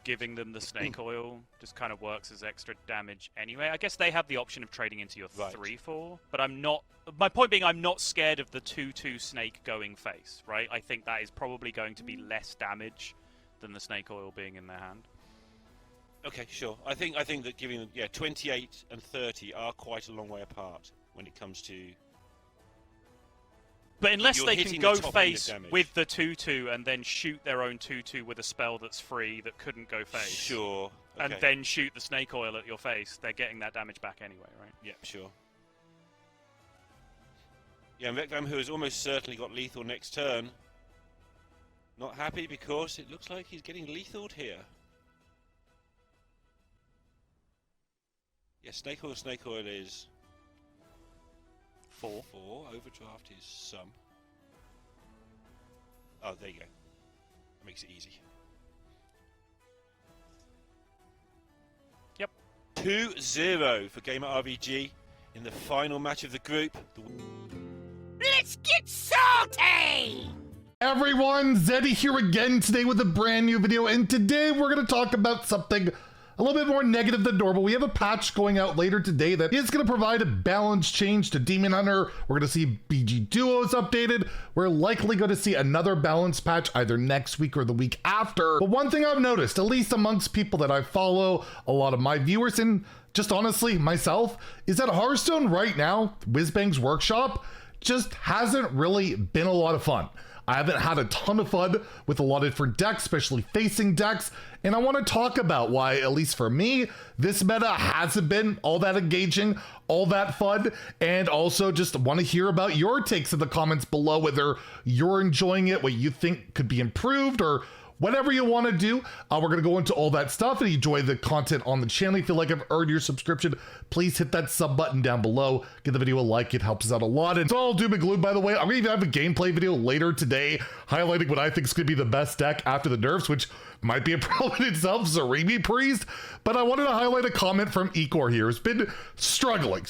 giving them the snake oil just kind of works as extra damage anyway. I guess they have the option of trading into your 3/4, but I'm not. My point being, I'm not scared of the 2/2 snake going face, right? I think that is probably going to be less damage than the snake oil being in their hand. Okay, sure. I think that giving them 28 and 30 are quite a long way apart when it comes to. But unless they can go face with the 2/2 and then shoot their own 2/2 with a spell that's free that couldn't go face. Sure. Okay. And then shoot the snake oil at your face, they're getting that damage back anyway, right? Yeah, sure. Yeah, Vecvam, who has almost certainly got lethal next turn. Not happy because it looks like he's getting lethaled here. Yeah, snake oil is 4. Overdraft is some. Oh, there you go. Makes it easy. Yep. 2-0 for Gamer RBG in the final match of the group. Let's get salty! Everyone, Zeddy here again today with a brand new video, and today we're going to talk about something a little bit more negative than normal. We have a patch going out later today that is going to provide a balance change to Demon Hunter. We're going to see BG Duos updated. We're likely going to see another balance patch either next week or the week after. But one thing I've noticed, at least amongst people that I follow, a lot of my viewers, and just honestly myself, is that Hearthstone right now, Whizbang's workshop, just hasn't really been a lot of fun. I haven't had a ton of fun with a lot of different decks, especially facing decks, and I want to talk about why, at least for me, this meta hasn't been all that engaging, all that fun, and also just want to hear about your takes in the comments below, whether you're enjoying it, what you think could be improved, or whatever you want to do. We're going to go into all that stuff, and enjoy the content on the channel. If you feel like I've earned your subscription, please hit that sub button down below. Give the video a like, it helps us out a lot. And it's all doom and gloom, by the way. I'm going to even have a gameplay video later today highlighting what I think is going to be the best deck after the nerfs, which might be a problem in itself, Zarimi Priest. But I wanted to highlight a comment from Ecor here. He's been struggling.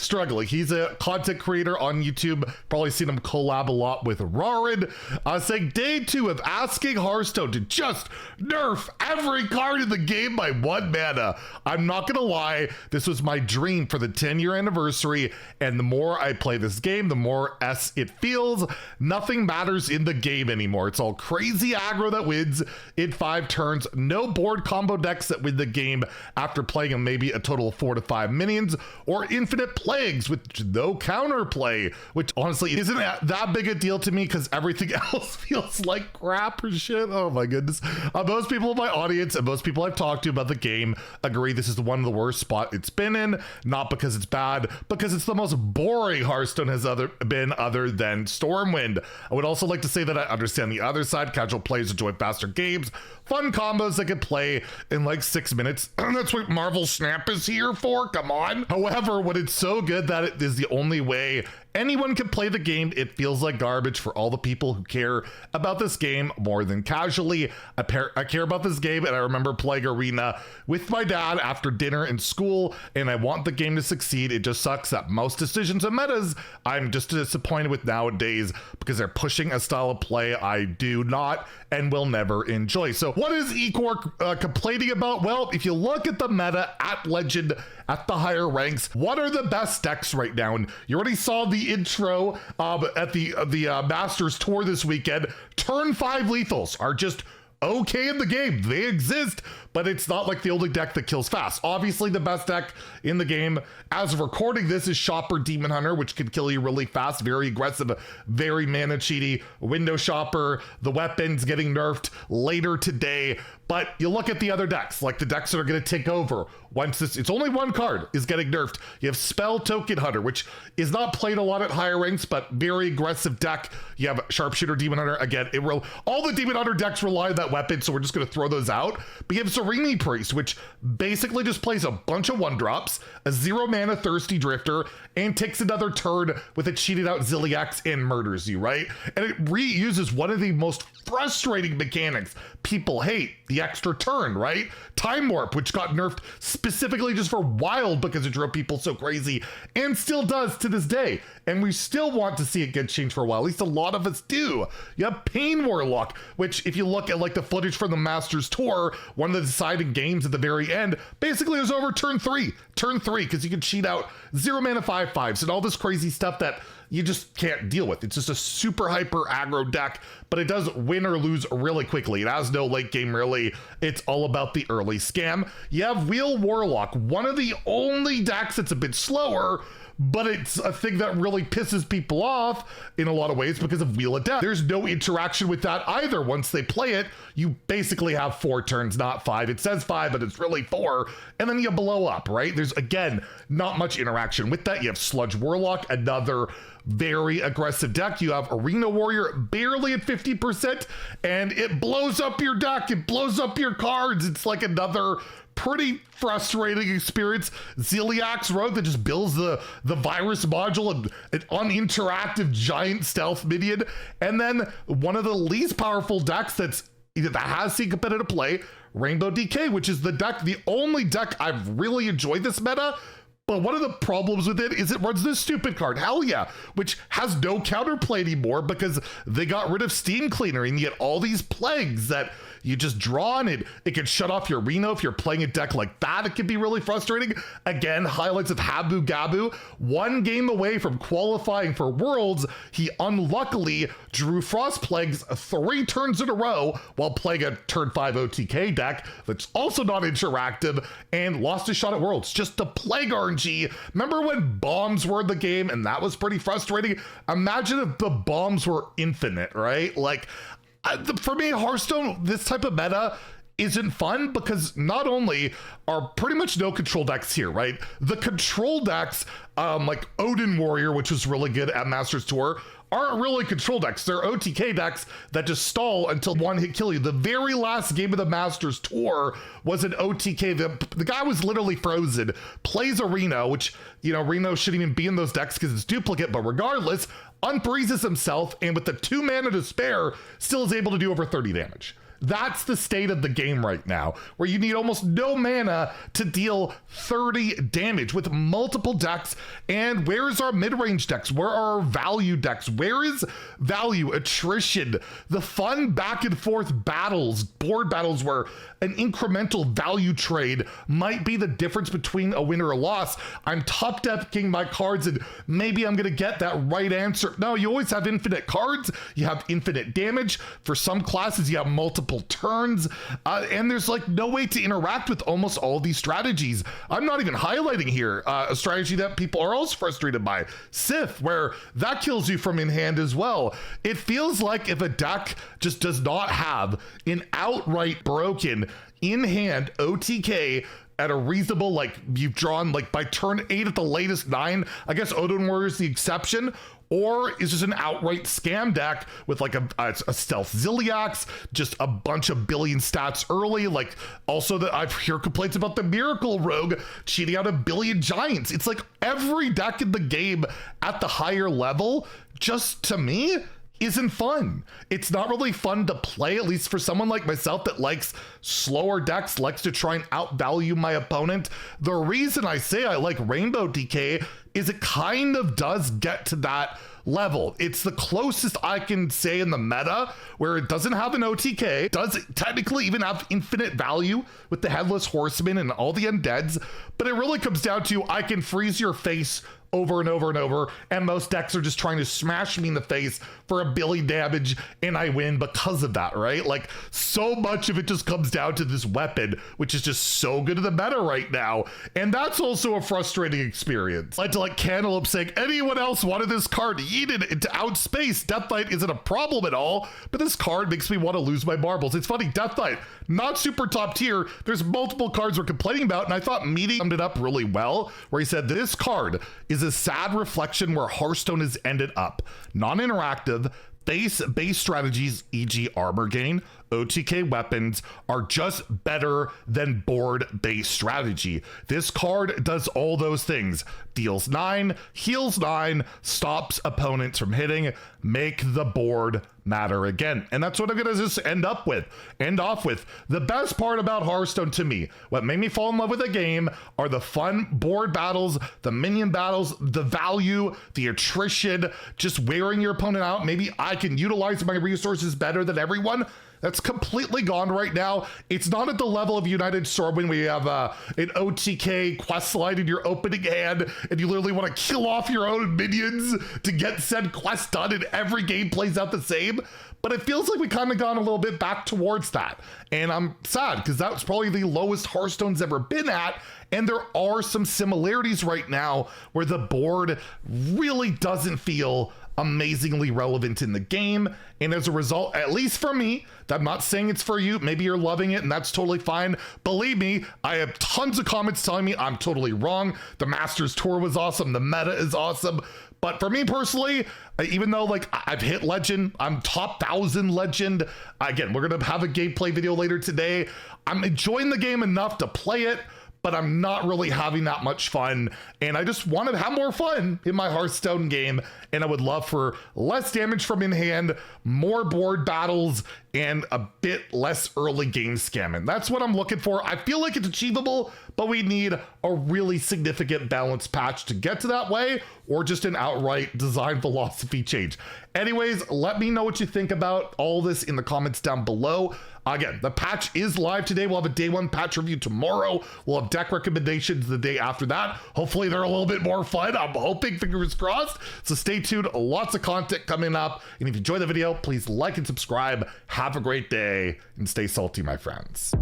He's a content creator on YouTube. Probably seen him collab a lot with Rarin. Saying day 2 of asking Hearthstone to just nerf every card in the game by 1 mana. I'm not gonna lie, this was my dream for the 10-year anniversary, and the more I play this game, the more it feels. Nothing matters in the game anymore. It's all crazy aggro that wins in 5 turns. No board combo decks that win the game after playing maybe a total of 4 to 5 minions, or infinite plagues with no counterplay, which honestly isn't that big a deal to me because everything else feels like crap or shit. Oh my goodness. Most people in my audience and most people I've talked to about the game agree this is one of the worst spot it's been in, not because it's bad, because it's the most boring Hearthstone has been other than Stormwind. I would also like to say that I understand the other side. Casual players enjoy faster games, fun combos that can play in like 6 minutes. That's what Marvel Snap is here for, come on. However, when it's so good that it is the only way anyone can play the game, it feels like garbage for all the people who care about this game more than casually. I care about this game, and I remember playing Arena with my dad after dinner in school, and I want the game to succeed. It just sucks that most decisions and metas I'm just disappointed with nowadays because they're pushing a style of play I do not and will never enjoy. So what is Ecor complaining about? Well, if you look at the meta at Legend, at the higher ranks, what are the best decks right now? And you already saw the intro at the Masters Tour this weekend. Turn 5 lethals are just okay in the game. They exist, but it's not like the only deck that kills fast. Obviously, the best deck in the game as of recording this is Shopper Demon Hunter, which can kill you really fast, very aggressive, very mana cheaty. Window Shopper, the weapons getting nerfed later today. But you look at the other decks, like the decks that are going to take over once it's only 1 card is getting nerfed. You have Spell Token Hunter, which is not played a lot at higher ranks, but very aggressive deck. You have Sharpshooter Demon Hunter. Again, all the Demon Hunter decks rely on that weapon, so we're just going to throw those out. But you have Serene Priest, which basically just plays a bunch of 1-drops, a 0 mana Thirsty Drifter, and takes another turn with a cheated out Zilliax and murders you, right? And it reuses one of the most frustrating mechanics people hate, the the extra turn, right? Time Warp, which got nerfed specifically just for Wild because it drove people so crazy, and still does to this day. And we still want to see it get changed for a while. At least a lot of us do. You have Pain Warlock, which if you look at like the footage from the Masters Tour, one of the deciding games at the very end, basically it was over turn 3, because you can cheat out 0 mana 5/5s and all this crazy stuff that you just can't deal with. It's just a super hyper aggro deck, but it does win or lose really quickly. It has no late game really. It's all about the early scam. You have Wheel Warlock, one of the only decks that's a bit slower, but it's a thing that really pisses people off in a lot of ways because of Wheel of Death. There's no interaction with that either. Once they play it, you basically have 4 turns, not 5. It says 5, but it's really 4, and then you blow up, right? There's, again, not much interaction with that. You have Sludge Warlock, another very aggressive deck. You have Arena Warrior, barely at 50%, and it blows up your deck. It blows up your cards. It's like another pretty frustrating experience. Ziliax Rogue that just builds the virus module and an uninteractive giant stealth minion. And then one of the least powerful decks that has seen competitive play, Rainbow DK, which is the only deck I've really enjoyed this meta. But one of the problems with it is it runs this stupid card, Hell Yeah, which has no counterplay anymore because they got rid of Steam Cleaner, and you get all these plagues that you just draw on it. It can shut off your Reno if you're playing a deck like that. It can be really frustrating. Again, highlights of Habu Gabu. 1 game away from qualifying for Worlds, he unluckily drew Frost Plagues 3 turns in a row while playing a turn 5 OTK deck that's also not interactive and lost a shot at Worlds just to Plague RNG. Remember when bombs were in the game and that was pretty frustrating? Imagine if the bombs were infinite, right? Like, for me, Hearthstone, this type of meta isn't fun because not only are pretty much no control decks here, right? The control decks, like Odin Warrior, which was really good at Masters Tour, aren't really control decks. They're OTK decks that just stall until one hit kill you. The very last game of the Masters Tour was an OTK. The guy was literally frozen, plays a Reno, which, you know, Reno shouldn't even be in those decks because it's duplicate, but regardless, unfreezes himself, and with the 2 mana to spare, still is able to do over 30 damage. That's the state of the game right now, where you need almost no mana to deal 30 damage with multiple decks. And where's our mid-range decks? Where are our value decks? Where is value, attrition, the fun back and forth battles, board battles where an incremental value trade might be the difference between a win or a loss? I'm top decking my cards and maybe I'm gonna get that right answer. No, you always have infinite cards, you have infinite damage. For some classes, you have multiple turns, and there's like no way to interact with almost all these strategies. I'm not even highlighting here a strategy that people are also frustrated by, Sith, where that kills you from in hand as well. It feels like if a deck just does not have an outright broken in hand OTK at a reasonable, like you've drawn like by turn 8 at the latest 9, I guess Odin Warrior is the exception, or is just an outright scam deck with like a stealth Ziliax, just a bunch of billion stats early. Like also that I've heard complaints about the Miracle Rogue cheating out 1 billion giants. It's like every deck in the game at the higher level, just to me, isn't fun. It's not really fun to play, at least for someone like myself that likes slower decks, likes to try and outvalue my opponent. The reason I say I like Rainbow DK is it kind of does get to that level. It's the closest I can say in the meta where it doesn't have an OTK, does technically even have infinite value with the Headless Horseman and all the undeads, but it really comes down to I can freeze your face over and over and over, and most decks are just trying to smash me in the face for 1 billion damage, and I win because of that, right? Like, so much of it just comes down to this weapon, which is just so good in the meta right now, and that's also a frustrating experience. Like to like Cantaloupe saying, anyone else wanted this card yeeted into outspace, Death Knight isn't a problem at all, but this card makes me want to lose my marbles. It's funny, Death Knight, not super top tier, there's multiple cards we're complaining about, and I thought Meaty summed it up really well, where he said this card is a sad reflection where Hearthstone has ended up. Non-interactive, base strategies, e.g. armor gain, OTK weapons are just better than board-based strategy. This card does all those things. Deals 9, heals 9, stops opponents from hitting, make the board matter again. And that's what I'm gonna just end off with. The best part about Hearthstone to me, what made me fall in love with the game, are the fun board battles, the minion battles, the value, the attrition, just wearing your opponent out. Maybe I can utilize my resources better than everyone. That's completely gone right now. It's not at the level of United Stormwind where you have an OTK quest line in your opening hand and you literally want to kill off your own minions to get said quest done and every game plays out the same. But it feels like we kind of gone a little bit back towards that. And I'm sad because that was probably the lowest Hearthstone's ever been at. And there are some similarities right now where the board really doesn't feel amazingly relevant in the game. And as a result, at least for me, I'm not saying it's for you, maybe you're loving it and that's totally fine. Believe me, I have tons of comments telling me I'm totally wrong. The Masters Tour was awesome, the meta is awesome. But for me personally, even though like I've hit legend, I'm top 1000 legend. Again, we're gonna have a gameplay video later today. I'm enjoying the game enough to play it, but I'm not really having that much fun. And I just want to have more fun in my Hearthstone game. And I would love for less damage from in hand, more board battles, and a bit less early game scamming. That's what I'm looking for. I feel like it's achievable, but we need a really significant balance patch to get to that way, or just an outright design philosophy change. Anyways, let me know what you think about all this in the comments down below. Again, the patch is live today. We'll have a day 1 patch review tomorrow. We'll have deck recommendations the day after that. Hopefully they're a little bit more fun. I'm hoping, fingers crossed. So stay tuned. Lots of content coming up. And if you enjoyed the video, please like and subscribe. Have a great day and stay salty, my friends.